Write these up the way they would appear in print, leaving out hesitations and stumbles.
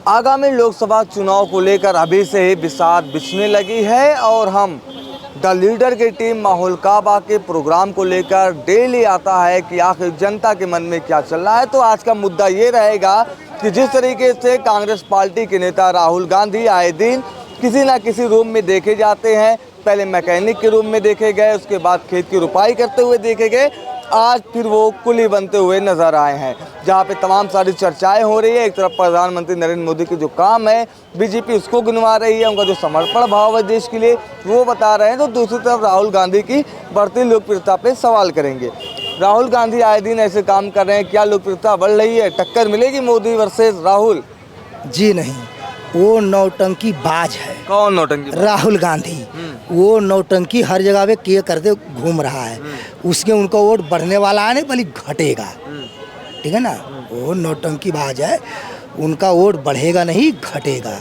आगामी लोकसभा चुनाव को लेकर अभी से ही बिसात बिछने लगी है और हम द लीडर की टीम माहौल काबा के प्रोग्राम को लेकर डेली आता है कि आखिर जनता के मन में क्या चल रहा है। तो आज का मुद्दा ये रहेगा कि जिस तरीके से कांग्रेस पार्टी के नेता राहुल गांधी आए दिन किसी ना किसी रूम में देखे जाते हैं। पहले मैकेनिक के रूम में देखे गए, उसके बाद खेत की रुपाई करते हुए देखे गए, आज फिर वो कुली बनते हुए नजर आए हैं, जहां पे तमाम सारी चर्चाएं हो रही है। एक तरफ प्रधानमंत्री नरेंद्र मोदी के जो काम है बीजेपी उसको गिनवा रही है, उनका जो समर्पण भाव है देश के लिए वो बता रहे हैं, तो दूसरी तरफ राहुल गांधी की बढ़ती लोकप्रियता पे सवाल करेंगे। राहुल गांधी आए दिन ऐसे काम कर रहे हैं, क्या लोकप्रियता बढ़ रही है? टक्कर मिलेगी मोदी वर्सेस राहुल? जी नहीं, वो नौटंकी बाज है। कौन नौटंकी? राहुल गांधी। वो नौटंकी हर जगह पे किए करते घूम रहा है, उसके उनका वोट बढ़ने वाला है नहीं बल्कि घटेगा। ठीक है ना, वो नौटंकी बाज है, उनका वोट बढ़ेगा नहीं घटेगा।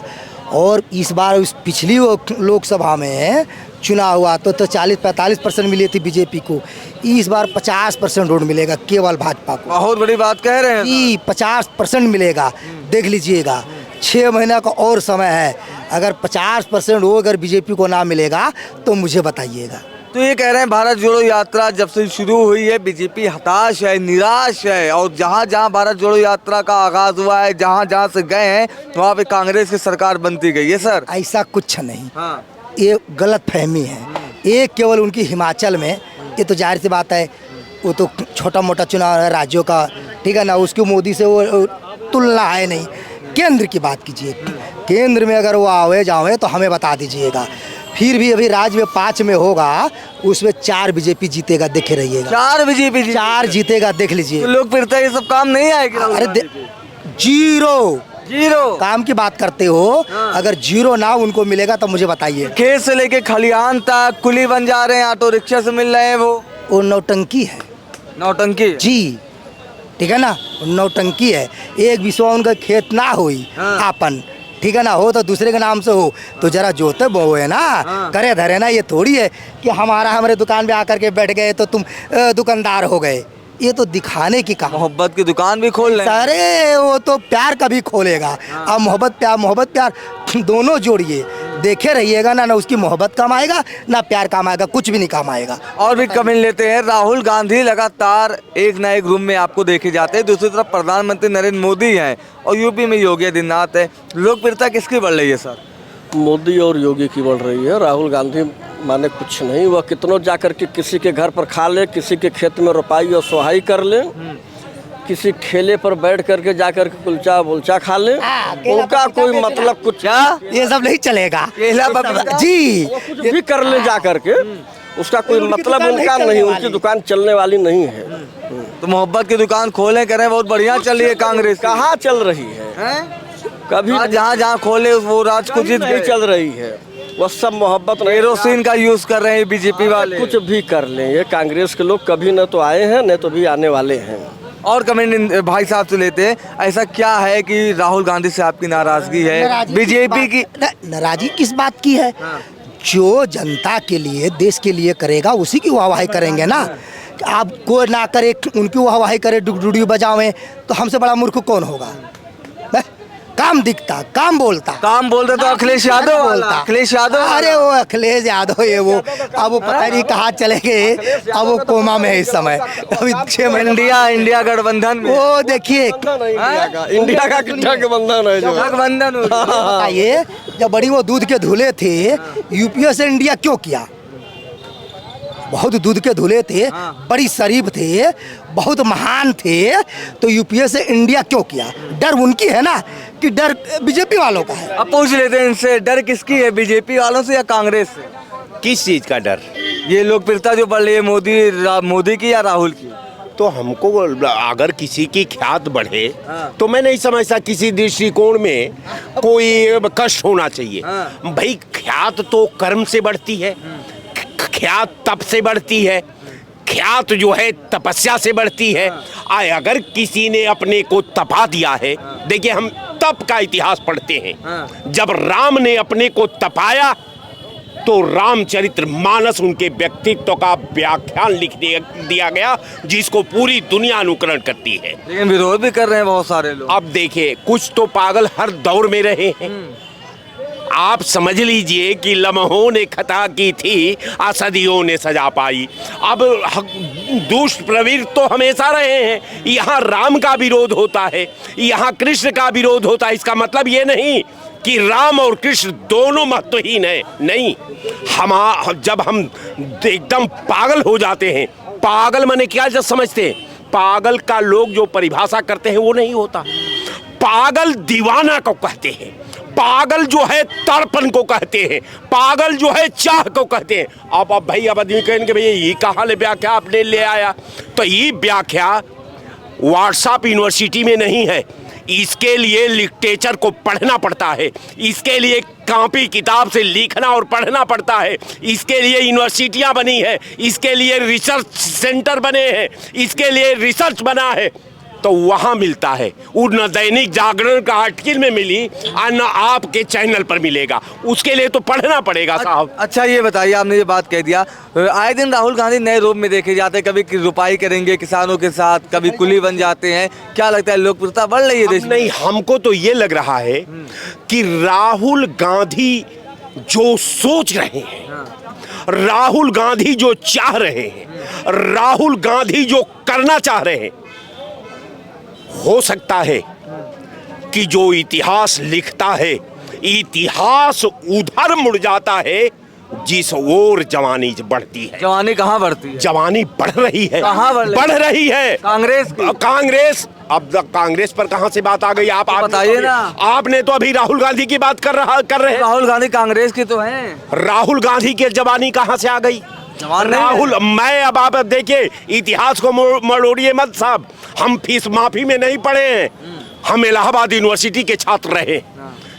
और इस बार उस पिछली लोकसभा में चुनाव हुआ तो 40-45% मिली थी बीजेपी को, इस बार 50% वोट मिलेगा केवल भाजपा को। बहुत बड़ी बात कह रहे हैं। 50% मिलेगा, देख लीजिएगा। 6 महीना का और समय है, अगर 50% वो अगर बीजेपी को ना मिलेगा तो मुझे बताइएगा। तो ये कह रहे हैं भारत जोड़ो यात्रा जब से शुरू हुई है बीजेपी हताश है, निराश है, और जहाँ जहाँ भारत जोड़ो यात्रा का आगाज हुआ है, जहाँ जहाँ से गए हैं वहाँ पे कांग्रेस की सरकार बनती गई है। सर ऐसा कुछ नहीं। हाँ। ये गलत फहमी है। ये केवल उनकी हिमाचल में, ये तो जाहिर सी बात है, वो तो छोटा मोटा चुनाव है राज्यों का, ठीक है ना, उसकी मोदी से वो तुलना है नहीं। केंद्र की बात कीजिए, केंद्र में अगर वो आवे जावे तो हमें बता दीजिएगा। फिर भी अभी राज्य में 5 में होगा, उसमें 4 बीजेपी जीतेगा, देखे रहिएगा। 4 बीजेपी 4 जीतेगा, देख लीजिए। तो लोकप्रियता ये सब काम नहीं आएगी। अरे जीरो काम की बात करते हो। हाँ। अगर जीरो ना उनको मिलेगा तो मुझे बताइए। खेत से लेके खलिहान तक कुली बन जा रहे हैं, ऑटो रिक्शा से मिल रहे हैं। वो नौटंकी है। नौटंकी जी, ठीक है ना, नौटंकी है। एक विश्वा उनका खेत ना होई आपन, ठीक है ना, हो तो दूसरे के नाम से हो, तो जरा जोते बोए ना, करे धरे ना। ये थोड़ी है कि हमारे दुकान पे आकर के बैठ गए तो तुम दुकानदार हो गए। ये तो दिखाने की काम। मोहब्बत की दुकान भी खोल रहे हैं। अरे वो तो प्यार कभी खोलेगा। अब मोहब्बत प्यार दोनों जोड़िए, देखे रहिएगा ना उसकी मोहब्बत काम आएगा ना प्यार काम आएगा, कुछ भी नहीं काम आएगा। और भी कमेंट लेते हैं। राहुल गांधी लगातार एक न एक रूम में आपको देखे जाते हैं, दूसरी तरफ प्रधानमंत्री नरेंद्र मोदी हैं और यूपी में योगी आदित्यनाथ है। लोकप्रियता किसकी बढ़ रही है सर? मोदी और योगी की बढ़ रही है। राहुल गांधी माने कुछ नहीं, वह कितनों जाकर के किसी के घर पर खा ले, किसी के खेत में रोपाई और सोहाई कर ले, किसी ठेले पर बैठ करके जाकर के कुलचा बुलचा खा ले, उनका कोई मतलब कुछ क्या ये सब नहीं चलेगा। जी, कुछ भी कर ले जा करके, उसका कोई मतलब उनका नहीं, उनकी दुकान चलने वाली नहीं है। तो मोहब्बत की दुकान खोले करें, बहुत बढ़िया चल रही है कांग्रेस। कहाँ चल रही है? कभी जहाँ जहाँ खोले वो राज को जीत नहीं चल रही है। वो सब मोहब्बत केरोसिन का यूज कर रहे हैं बीजेपी वाले। कुछ भी कर लें, ये कांग्रेस के लोग कभी न तो आए हैं न तो भी आने वाले हैं। और कमेंट भाई साहब से लेते हैं, ऐसा क्या है कि राहुल गांधी से आपकी नाराजगी है? बीजेपी की नाराजगी किस बात की है? जो जनता के लिए देश के लिए करेगा उसी की वाहवाही करेंगे ना। आप कोई ना करे उनकी वाहवाही करे, डुगडुगी बजावे, तो हमसे बड़ा मूर्ख कौन होगा? काम दिखता, काम बोलता तो अखिलेश यादव बोलता। अखिलेश यादव, अरे वो अखिलेश यादव है वो, अब वो पता नहीं कहाँ चले गए, अब वो कोमा में है इस समय। अभी 6 महीने इंडिया गठबंधन में वो देखिए, इंडिया का गठबंधन है जो गठबंधन। बताइए, जब बड़ी वो दूध के धुले थे, यूपीए से इंडिया क्यों किया? बहुत दूध के धुले थे, बड़ी शरीफ थे, बहुत महान थे, तो यूपीए से इंडिया क्यों किया? डर उनकी है ना, कि डर बीजेपी वालों का है। अब पूछ लेते हैं इनसे, डर किसकी है, बीजेपी वालों से या कांग्रेस से? किस चीज़ का डर? ये लोकप्रियता जो बढ़ रही है मोदी की या राहुल की? तो हमको अगर किसी की ख्यात बढ़े तो मैं नहीं समझता किसी दृष्टिकोण में कोई कष्ट होना चाहिए। भाई ख्यात तो कर्म से बढ़ती है, ख्यात तप से बढ़ती है, ख्यात जो है तपस्या से बढ़ती है। अगर किसी ने अपने को तपा दिया है, देखिए हम तप का इतिहास पढ़ते हैं, जब राम ने अपने को तपाया तो रामचरित्र मानस उनके व्यक्तित्व का व्याख्यान लिख दिया गया, जिसको पूरी दुनिया अनुकरण करती है। लेकिन विरोध भी कर रहे हैं बहुत सारे लोग। अब देखिए, कुछ तो पागल हर दौर में रहे हैं। आप समझ लीजिए कि लम्हों ने खता की थी, सदियों ने सजा पाई। अब दुष्ट प्रवृत्ति तो हमेशा रहे हैं। यहाँ राम का विरोध होता है, यहाँ कृष्ण का विरोध होता है। इसका मतलब ये नहीं कि राम और कृष्ण दोनों महत्वहीन हैं, नहीं। जब हम एकदम पागल हो जाते हैं, पागल माने क्या जब समझते हैं, पागल का लोग जो परिभाषा करते हैं वो नहीं होता। पागल दीवाना को कहते हैं, पागल जो है तड़पन को कहते हैं, पागल जो है चाह को कहते हैं। अब भाई अब आदमी कहेंगे भैया ये कहाँ ले व्याख्या आपने ले आया, तो ये व्याख्या व्हाट्सएप यूनिवर्सिटी में नहीं है। इसके लिए लिटरेचर को पढ़ना पड़ता है, इसके लिए कॉपी किताब से लिखना और पढ़ना पड़ता है, इसके लिए यूनिवर्सिटियां बनी है, इसके लिए रिसर्च सेंटर बने हैं, इसके लिए रिसर्च बना है, तो वहां मिलता है। वो न दैनिक जागरण का आर्टिकल में मिली और न आपके चैनल पर मिलेगा, उसके लिए तो पढ़ना पड़ेगा साहब। अच्छा ये बताइए, आपने ये बात कह दिया, आए दिन राहुल गांधी नए रूप में देखे जाते हैं, कभी रुपाई करेंगे किसानों के साथ, कभी कुली बन जाते हैं। क्या लगता है लोकप्रियता बढ़ रही है देश में? नहीं, हमको तो ये लग रहा है कि राहुल गांधी जो सोच रहे हैं, राहुल गांधी जो चाह रहे हैं, राहुल गांधी जो करना चाह रहे हैं, हो सकता है कि जो इतिहास लिखता है, इतिहास उधर मुड़ जाता है जिस ओर जवानी बढ़ती है। जवानी कहाँ बढ़ती है? जवानी बढ़ रही है। कहाँ बढ़ रही है? कांग्रेस की। कांग्रेस, अब कांग्रेस पर कहां से बात आ गई? आप बताइए ना। आपने तो अभी राहुल गांधी की बात कर रहे हैं। राहुल गांधी कांग्रेस की तो हैं। राहुल गांधी की जवानी कहां से आ गई? राहुल, मैं अब आप देखिए, इतिहास को मरोड़िए मत साहब। हम फीस माफी में नहीं पढ़े हैं, हम इलाहाबाद यूनिवर्सिटी के छात्र रहे।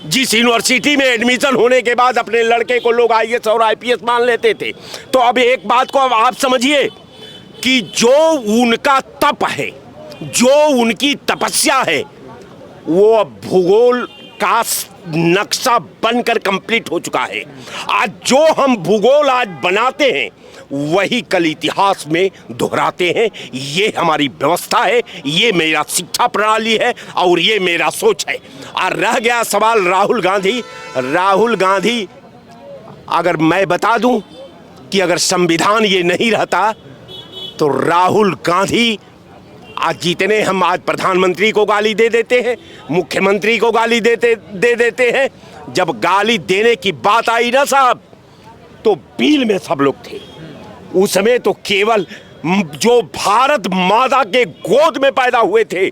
जिस यूनिवर्सिटी में एडमिशन होने के बाद अपने लड़के को लोग आईएएस और आईपीएस मान लेते थे। तो अब एक बात को अब आप समझिए कि जो उनका तप है, जो उनकी तपस्या है, वो अब भूगोल का नक्शा बनकर कंप्लीट हो चुका है। आज जो हम भूगोल आज बनाते हैं वही कल इतिहास में दोहराते हैं। ये हमारी व्यवस्था है, ये मेरा शिक्षा प्रणाली है और ये मेरा सोच है। और रह गया सवाल राहुल गांधी, अगर मैं बता दूं कि अगर संविधान ये नहीं रहता तो राहुल गांधी आज जितने हम आज प्रधानमंत्री को गाली दे देते हैं, मुख्यमंत्री को गाली दे देते हैं, जब गाली देने की बात आई ना साहब, तो बिल में सब लोग थे। उस समय तो केवल जो भारत माता के गोद में पैदा हुए थे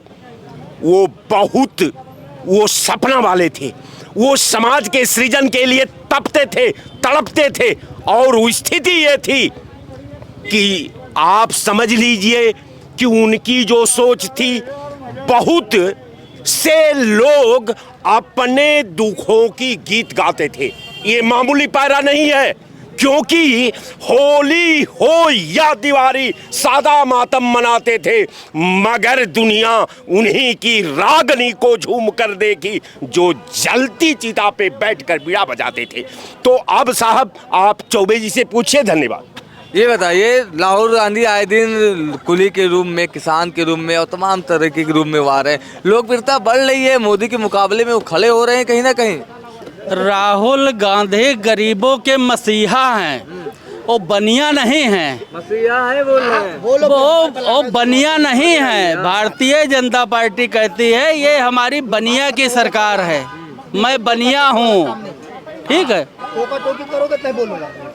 वो सपना वाले थे, वो समाज के सृजन के लिए तपते थे, तड़पते थे। और स्थिति ये थी कि आप समझ लीजिए कि उनकी जो सोच थी, बहुत से लोग अपने दुखों की गीत गाते थे। ये मामूली पायरा नहीं है, क्योंकि होली हो या दिवाली सादा मातम मनाते थे, मगर दुनिया उन्हीं की रागनी को झूम कर देखी जो जलती चिता पे बैठकर बीड़ा बजाते थे। तो अब साहब आप चौबे जी से पूछिए। धन्यवाद। ये बताइए, राहुल गांधी आए दिन कुली के रूप में, किसान के रूप में और तमाम तरीके के रूप में आ रहे हैं, लोकप्रियता बढ़ रही है, मोदी के मुकाबले में वो खड़े हो रहे हैं कहीं ना कहीं। राहुल गांधी गरीबों के मसीहा हैं, वो बनिया नहीं हैं। मसीहा है बोल रहे हैं। वो बनिया नहीं है। भारतीय जनता पार्टी कहती है ये हमारी बनिया की सरकार है, मैं बनिया हूँ, ठीक है,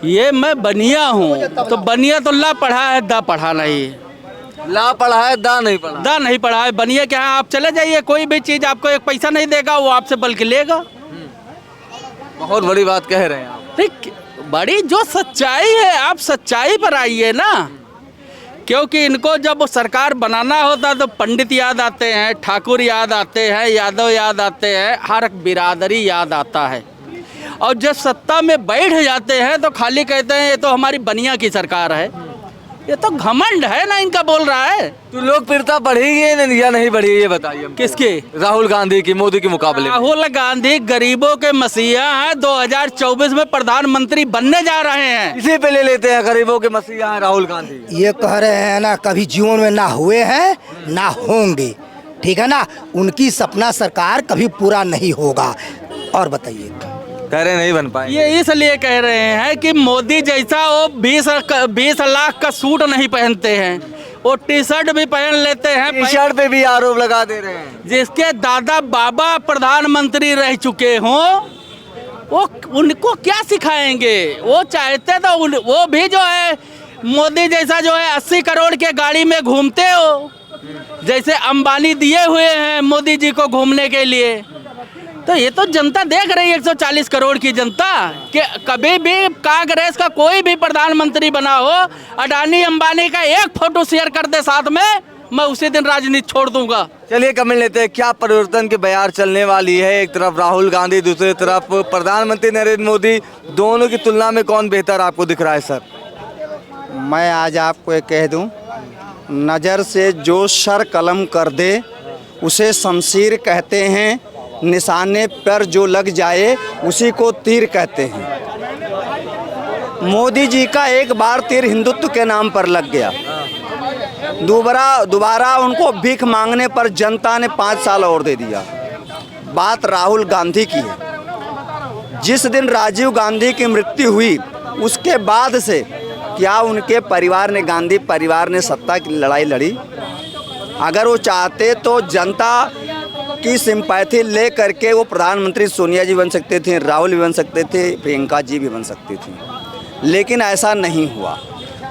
ये मैं बनिया हूँ। तो बनिया तो ला पढ़ा है, दा पढ़ा नहीं। ला पढ़ा है, दा नहीं पढ़ा। दा नहीं पढ़ा है। बनिया क्या है, आप चले जाइए, कोई भी चीज आपको एक पैसा नहीं देगा, वो आपसे बल्कि लेगा। बहुत बड़ी बात कह रहे हैं आप। ठीक, बड़ी जो सच्चाई है, आप सच्चाई पर आइए ना। क्योंकि इनको जब वो सरकार बनाना होता तो पंडित याद आते हैं, ठाकुर याद आते हैं, यादव याद आते हैं, हर बिरादरी याद आता है। और जब सत्ता में बैठ जाते हैं तो खाली कहते हैं ये तो हमारी बनिया की सरकार है। ये तो घमंड है ना इनका, बोल रहा है। तो लोकप्रियता बढ़ी है या नहीं बढ़ी, ये बताइए हमको। किसकी? राहुल गांधी की, मोदी के मुकाबले में। राहुल गांधी गरीबों के मसीहा हैं, 2024 में प्रधानमंत्री बनने जा रहे हैं। इसी पे ले लेते हैं, गरीबों के मसीहा हैं राहुल गांधी। ये कह रहे हैं ना, कभी जीवन में ना हुए हैं ना होंगे, ठीक है ना। उनकी सपना सरकार कभी पूरा नहीं होगा। और बताइए, कह रहे नहीं बन पाए। ये इसलिए कह रहे हैं कि मोदी जैसा वो 20 लाख का सूट नहीं पहनते हैं, वो टी शर्ट भी पहन लेते हैं। टी शर्ट पे भी आरोप लगा दे रहे हैं। जिसके दादा बाबा प्रधानमंत्री रह चुके हों, वो उनको क्या सिखाएंगे? वो चाहते तो वो भी जो है मोदी जैसा जो है 80 करोड़ के गाड़ी में घूमते हो, जैसे अंबानी दिए हुए हैं मोदी जी को घूमने के लिए। तो ये तो जनता देख रही है, 140 करोड़ की जनता, कि कभी भी कांग्रेस का कोई भी प्रधानमंत्री बना हो, अडानी अंबानी का एक फोटो शेयर कर दे साथ में, मैं उसी दिन राजनीति छोड़ दूंगा। चलिए कमेंट लेते हैं, क्या परिवर्तन की बयार चलने वाली है? एक तरफ राहुल गांधी, दूसरी तरफ प्रधानमंत्री नरेंद्र मोदी, दोनों की तुलना में कौन बेहतर आपको दिख रहा है सर? मैं आज आपको एक कह दूं, नज़र से जो सर कलम कर दे उसे शमशीर कहते हैं, निशाने पर जो लग जाए उसी को तीर कहते हैं। मोदी जी का एक बार तीर हिंदुत्व के नाम पर लग गया, दोबारा उनको भीख मांगने पर जनता ने 5 साल और दे दिया। बात राहुल गांधी की है। जिस दिन राजीव गांधी की मृत्यु हुई उसके बाद से क्या उनके परिवार ने, गांधी परिवार ने सत्ता की लड़ाई लड़ी? अगर वो चाहते तो जनता की सिंपैथी ले करके वो प्रधानमंत्री सोनिया जी बन सकते थे, राहुल भी बन सकते थे, प्रियंका जी भी बन सकती थी, लेकिन ऐसा नहीं हुआ।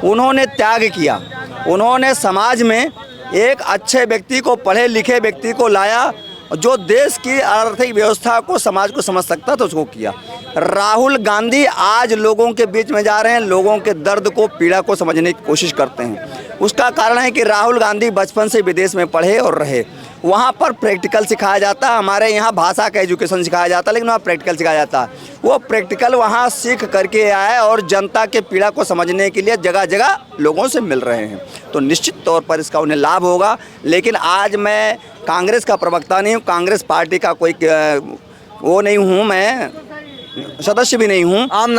उन्होंने त्याग किया, उन्होंने समाज में एक अच्छे व्यक्ति को, पढ़े लिखे व्यक्ति को लाया, जो देश की आर्थिक व्यवस्था को, समाज को समझ सकता था, उसको किया। राहुल गांधी आज लोगों के बीच में जा रहे हैं, लोगों के दर्द को, पीड़ा को समझने की कोशिश करते हैं। उसका कारण है कि राहुल गांधी बचपन से विदेश में पढ़े और रहे, वहाँ पर प्रैक्टिकल सिखाया जाता है। हमारे यहाँ भाषा का एजुकेशन सिखाया जाता है, लेकिन वहाँ प्रैक्टिकल सिखाया जाता है। वो प्रैक्टिकल वहाँ सीख करके आए और जनता के पीड़ा को समझने के लिए जगह जगह लोगों से मिल रहे हैं, तो निश्चित तौर पर इसका उन्हें लाभ होगा। लेकिन आज मैं कांग्रेस का प्रवक्ता नहीं हूँ, कांग्रेस पार्टी का कोई वो नहीं हूँ, मैं सदस्य भी नहीं हूँ, आम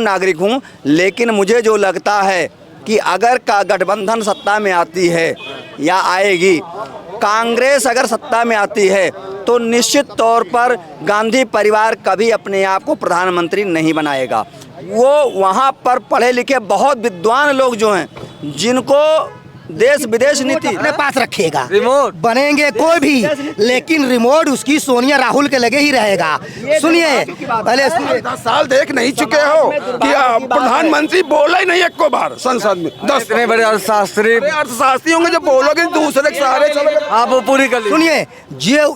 नागरिक हूँ। लेकिन मुझे जो लगता है कि अगर का गठबंधन सत्ता में आती है या आएगी, कांग्रेस अगर सत्ता में आती है, तो निश्चित तौर पर गांधी परिवार कभी अपने आप को प्रधानमंत्री नहीं बनाएगा। वो वहाँ पर पढ़े लिखे बहुत विद्वान लोग जो हैं, जिनको देश विदेश नीति अपने पास रखेगा, रिमोट बनेंगे कोई भी, लेकिन रिमोट उसकी सोनिया राहुल के लगे ही रहेगा। सुनिए, पहले सुनिए। 10 साल देख नहीं चुके हो कि प्रधानमंत्री बोला ही नहीं एक को बार संसद में। 10 इतने बड़े अर्थशास्त्री होंगे जो बोलोगे दूसरे के सहारे चलोगे। आप वो पूरी कर लीजिए। सुनिए,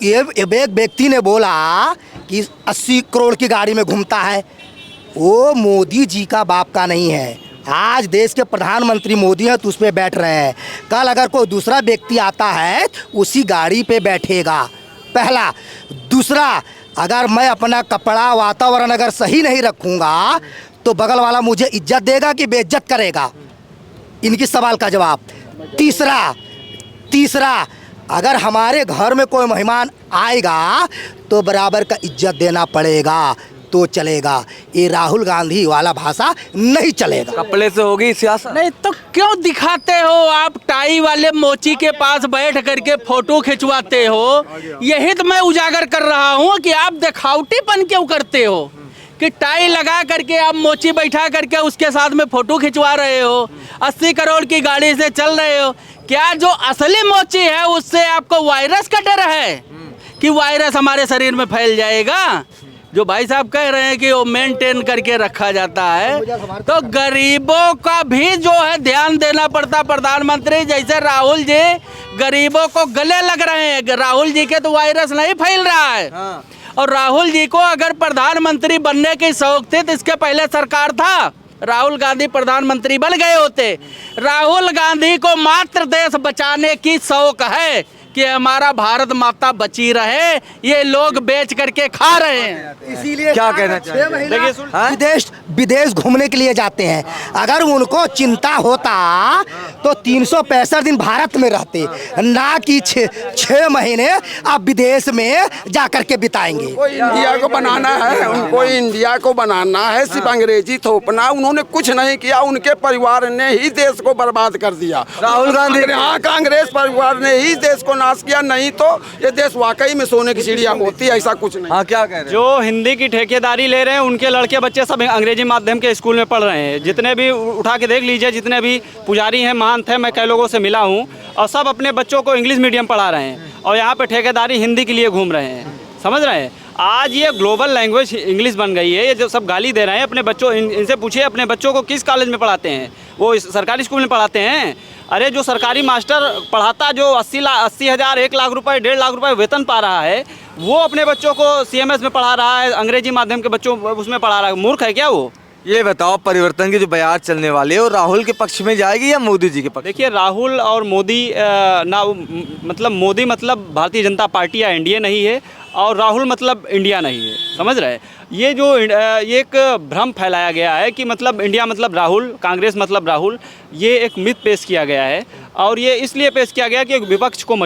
ये एक व्यक्ति ने बोला कि 80 करोड़ की गाड़ी में घूमता है, वो मोदी जी का बाप का नहीं है। आज देश के प्रधानमंत्री मोदी हैं तो उस पर बैठ रहे हैं, कल अगर कोई दूसरा व्यक्ति आता है उसी गाड़ी पे बैठेगा, पहला। दूसरा, अगर मैं अपना कपड़ा, वातावरण अगर सही नहीं रखूँगा तो बगल वाला मुझे इज्जत देगा कि बेइज्जत करेगा? इनकी सवाल का जवाब। तीसरा, अगर हमारे घर में कोई मेहमान आएगा तो बराबर का इज्जत देना पड़ेगा तो चलेगा। ये राहुल गांधी वाला भाषा नहीं चलेगा। कपड़े से होगी सियासत? नहीं तो क्यों दिखाते हो आप टाई वाले मोची के पास बैठ करके फोटो खिंचवाते हो? यही तो मैं उजागर कर रहा हूँ कि आप दिखावटीपन क्यों करते हो, कि टाई लगा करके आप मोची बैठा करके उसके साथ में फोटो खिंचवा रहे हो, 80 करोड़ की गाड़ी से चल रहे हो। क्या जो असली मोची है उससे आपको वायरस का डर है कि वायरस हमारे शरीर में फैल जाएगा? जो भाई साहब कह रहे हैं कि वो मेंटेन करके रखा जाता है, तो गरीबों का भी जो है ध्यान देना पड़ता। प्रधानमंत्री जैसे राहुल जी गरीबों को गले लग रहे हैं, राहुल जी के तो वायरस नहीं फैल रहा है। और राहुल जी को अगर प्रधानमंत्री बनने की शौक थी तो इसके पहले सरकार था, राहुल गांधी प्रधानमंत्री बन गए होते। राहुल गांधी को मात्र देश बचाने की शौक है, कि हमारा भारत माता बची रहे, ये लोग बेच करके खा रहे हैं। इसीलिए क्या कहना चाहिए? देखिए विदेश विदेश घूमने के लिए जाते हैं। अगर उनको चिंता होता तो 365 दिन भारत में रहते, ना कि 6 महीने आप विदेश में जाकर के बिताएंगे। उनको इंडिया को बनाना है, उनको इंडिया को बनाना है, सिर्फ अंग्रेजी थोपना। उन्होंने कुछ नहीं किया, उनके परिवार ने ही देश को बर्बाद कर दिया। राहुल गांधी हाँ, कांग्रेस परिवार ने ही देश को नाश किया, नहीं तो ये देश वाकई में सोने की चिड़िया होती, ऐसा कुछ नहीं। हाँ, क्या कह रहे हैं? जो हिंदी की ठेकेदारी ले रहे हैं उनके लड़के बच्चे सब अंग्रेजी माध्यम के स्कूल में पढ़ रहे हैं। जितने भी उठा के देख लीजिए, जितने भी पुजारी हैं, महंत हैं, मैं कई लोगों से मिला हूँ, और सब अपने बच्चों को इंग्लिश मीडियम पढ़ा रहे हैं, और यहाँ पे ठेकेदारी हिंदी के लिए घूम रहे हैं। समझ रहे हैं? आज ये ग्लोबल लैंग्वेज इंग्लिश बन गई है। ये जो सब गाली दे रहे हैं अपने बच्चों, इनसे पूछिए अपने बच्चों को किस कॉलेज में पढ़ाते हैं? वो सरकारी स्कूल में पढ़ाते हैं? अरे जो सरकारी मास्टर पढ़ाता, जो 80,000 1 लाख रुपए 1.5 लाख रुपए वेतन पा रहा है, वो अपने बच्चों को CMS में पढ़ा रहा है, अंग्रेजी माध्यम के बच्चों उसमें पढ़ा रहा है। मूर्ख है क्या वो? ये बताओ, परिवर्तन की जो बयार चलने वाली है वो राहुल के पक्ष में जाएगी या मोदी जी के पक्ष? देखिए, राहुल और मोदी मतलब मोदी मतलब भारतीय जनता पार्टी या एनडीए नहीं है, और राहुल मतलब इंडिया नहीं है। समझ रहे हैं? ये जो ये एक भ्रम फैलाया गया है कि मतलब इंडिया मतलब राहुल, कांग्रेस मतलब राहुल, ये एक मिथ पेश किया गया है, और ये इसलिए पेश किया गया कि एक विपक्ष को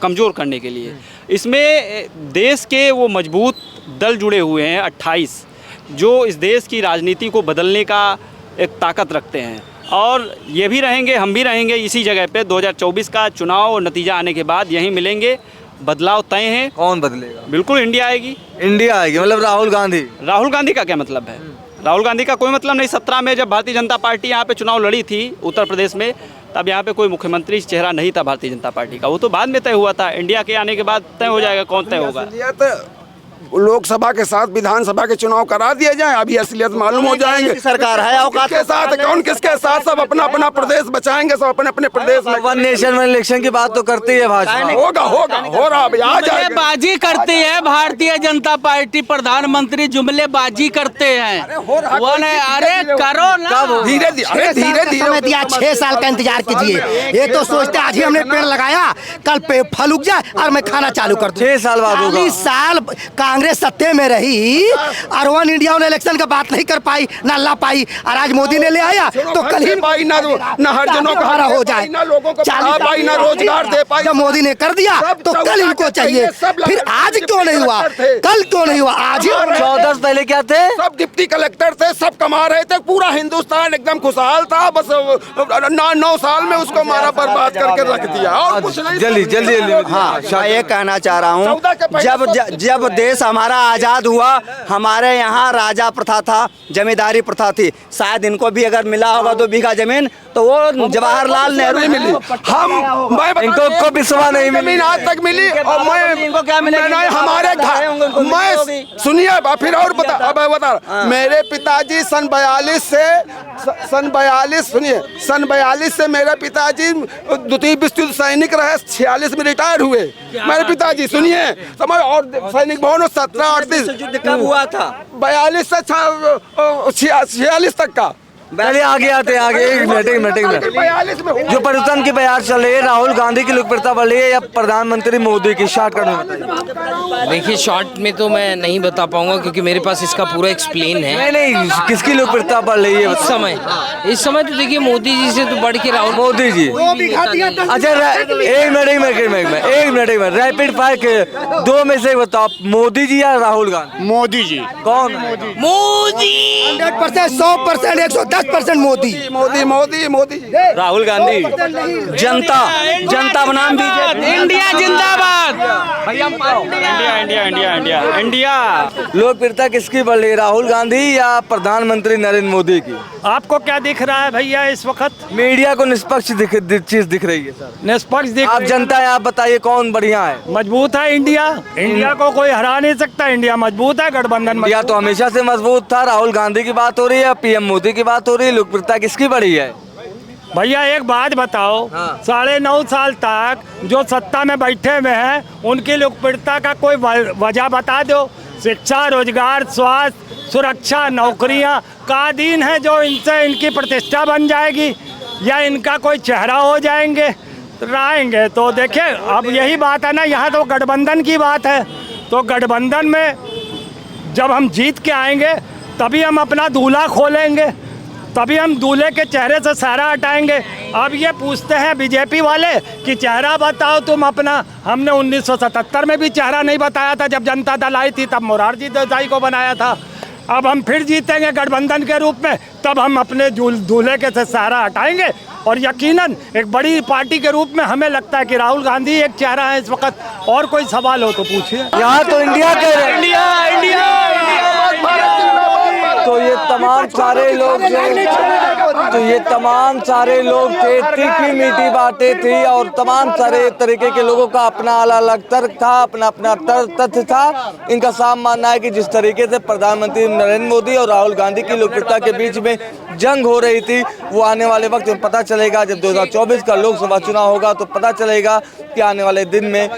कमज़ोर करने के लिए। इसमें देश के वो मजबूत दल जुड़े हुए हैं 28, जो इस देश की राजनीति को बदलने का एक ताकत रखते हैं, और ये भी रहेंगे, हम भी रहेंगे इसी जगह पे। 2024 का चुनाव नतीजा आने के बाद यहीं मिलेंगे, बदलाव तय है। कौन बदलेगा? बिल्कुल इंडिया आएगी। इंडिया आएगी, मतलब राहुल गांधी? राहुल गांधी का क्या मतलब है? राहुल गांधी का कोई मतलब नहीं। 17 में जब भारतीय जनता पार्टी यहाँ पे चुनाव लड़ी थी उत्तर प्रदेश में, तब यहाँ पे कोई मुख्यमंत्री चेहरा नहीं था भारतीय जनता पार्टी का। वो तो बाद में तय हुआ था। इंडिया के आने के बाद तय हो जाएगा कौन तय होगा। लोकसभा के साथ विधानसभा के चुनाव करा दिए जाएं, अभी असलियत मालूम हो जाएंगे। सरकार है, औकात किसके साथ, कौन किसके साथ, सब अपना अपना प्रदेश बचाएंगे, सब अपने अपने प्रदेश में। वन नेशन वन इलेक्शन की बात तो करती है भाजपा। होगा होगा हो रहा, अभी आ जाएगा। जुमलेबाजी करती है भारतीय जनता पार्टी, प्रधानमंत्री जुमलेबाजी करते हैं। वो नहीं, अरे करो ना, धीरे धीरे समय दिया, 6 साल का इंतजार कीजिए। ये तो सोचते आज ही हमने पेड़ लगाया, कल पे फल उग जाए और मैं खाना चालू कर दूं। 6 साल बाद होगा। 40 साल कांग्रेस सत्ते में रही और वन इंडिया उन्हें इलेक्शन का बात नहीं कर पाई, ना ला पाई, और आज मोदी ने ले आया तो कल ही पाई ना हरिजनों का हमारा हो जाए, ना लोगों को पढ़ा पाई, ना रोजगार दे पाई। जब मोदी ने कर दिया तो कल इनको चाहिए। फिर आज क्यों नहीं हुआ, कल क्यों नहीं हुआ, आज ही। 14 पहले क्या थे? सब डिप्टी कलेक्टर थे, सब कमा रहे थे, पूरा हिंदुस्तान एकदम खुशहाल था। बस 9 साल में उसको मारा बर्बाद करके रख दिया, और कुछ नहीं। जल्दी हाँ, मैं ये कहना चाह रहा हूँ, जब देश हमारा आज़ाद हुआ, हमारे यहाँ राजा प्रथा था, जमींदारी प्रथा थी। शायद इनको भी अगर मिला होगा 2 बीघा जमीन, तो वो जवाहरलाल नेहरू नहीं मिली। इनको विश्वास नहीं मिली, जमीन आज तक मिली। और इनको क्या मिलेगा? हमारे घर, मैं सुनिए फिर और बता, मेरे पिताजी सन 42 से मेरे पिताजी द्वितीय विश्व युद्ध सैनिक रहे, 46 में रिटायर हुए मेरे पिताजी। सुनिए समझ, और सैनिक भवन 1738 कब हुआ था? 42 से 46 तक का। चलिए आगे आते आगे। एक मिनट 42 में जो परिवर्तन की बयार चल रही है, राहुल गांधी की लोकप्रियता बढ़ रही है या प्रधानमंत्री मोदी की? शॉर्टकट में बताइए। देखिए, शॉर्ट में तो मैं नहीं बता पाऊंगा क्योंकि मेरे पास इसका पूरा एक्सप्लेन है। नहीं, किसकी लोकप्रियता बढ़ रही है इस समय तो देखिए मोदी जी से तो बढ़ के राहुल मोदी जी। अच्छा, एक मिनट रैपिड फायर 2 में से बताओ, मोदी जी या राहुल गांधी? मोदी जी। कौन? मोदी 100%, 100%, 110% मोदी। मोदी। राहुल गांधी। जनता बनाम बीजेपी। इंडिया जिंदाबाद। इंडिया। लोकप्रियता किसकी बढ़ रही है, राहुल गांधी या प्रधानमंत्री नरेंद्र मोदी की? आपको क्या दिख रहा है भैया इस वक्त? मीडिया को निष्पक्ष चीज दिख रही है सर। निष्पक्ष दिख आप रही है। जनता है, आप बताइए कौन बढ़िया है? मजबूत है इंडिया। इंडिया को कोई हरा नहीं सकता। इंडिया मजबूत है, गठबंधन इंडिया तो हमेशा से मजबूत था। राहुल गांधी की बात हो रही है, पीएम मोदी की बात हो रही है, लोकप्रियता किसकी बढ़ी है? भैया एक बात बताओ, 9.5 साल तक जो सत्ता में बैठे हुए हैं, उनकी लोकप्रियता का कोई वजह बता दो। शिक्षा, रोजगार, स्वास्थ्य, सुरक्षा, नौकरियां का दिन है जो इनसे इनकी प्रतिष्ठा बन जाएगी या इनका कोई चेहरा हो जाएंगे। रहेंगे तो देखिए, अब यही बात है ना, यहाँ तो गठबंधन की बात है। तो गठबंधन में जब हम जीत के आएंगे तभी हम अपना दूल्हा खोलेंगे, तभी हम दूल्हे के चेहरे से सहरा हटाएंगे। अब ये पूछते हैं बीजेपी वाले कि चेहरा बताओ तुम अपना। हमने 1977 में भी चेहरा नहीं बताया था, जब जनता दल आई थी तब मोरारजी देसाई को बनाया था। अब हम फिर जीतेंगे गठबंधन के रूप में, तब हम अपने दूल्हे के से सहरा हटाएंगे। और यकीनन एक बड़ी पार्टी के रूप में हमें लगता है कि राहुल गांधी एक चेहरा है इस वक्त। और कोई सवाल हो तो पूछिए। यहाँ तो इंडिया कह रहे हैं, तो ये तमाम सारे लोग थे, तीखी मीठी बातें थी और तमाम सारे तरीके के लोगों का अपना अलग तर्क था, अपना अपना तथ्य था। इनका साफ मानना है कि जिस तरीके से प्रधानमंत्री नरेंद्र मोदी और राहुल गांधी की लोकप्रियता के बीच में जंग हो रही थी, वो आने वाले वक्त में पता चलेगा। जब 2024 का लोकसभा चुनाव होगा तो पता चलेगा कि आने वाले दिन में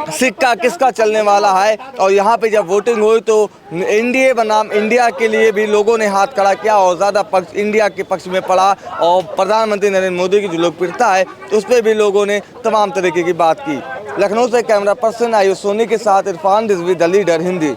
सिक्का किसका चलने वाला है। और यहाँ पे जब वोटिंग हुई तो एनडीए बनाम इंडिया के लिए भी लोगों ने हाथ खड़ा किया और ज़्यादा पक्ष इंडिया के पक्ष में पड़ा। और प्रधानमंत्री नरेंद्र मोदी की जो लोकप्रियता है उस पर भी लोगों ने तमाम तरीके की बात की। लखनऊ से कैमरा पर्सन आयुष सोनी के साथ इरफान रिजवी, द लीडर हिंदी।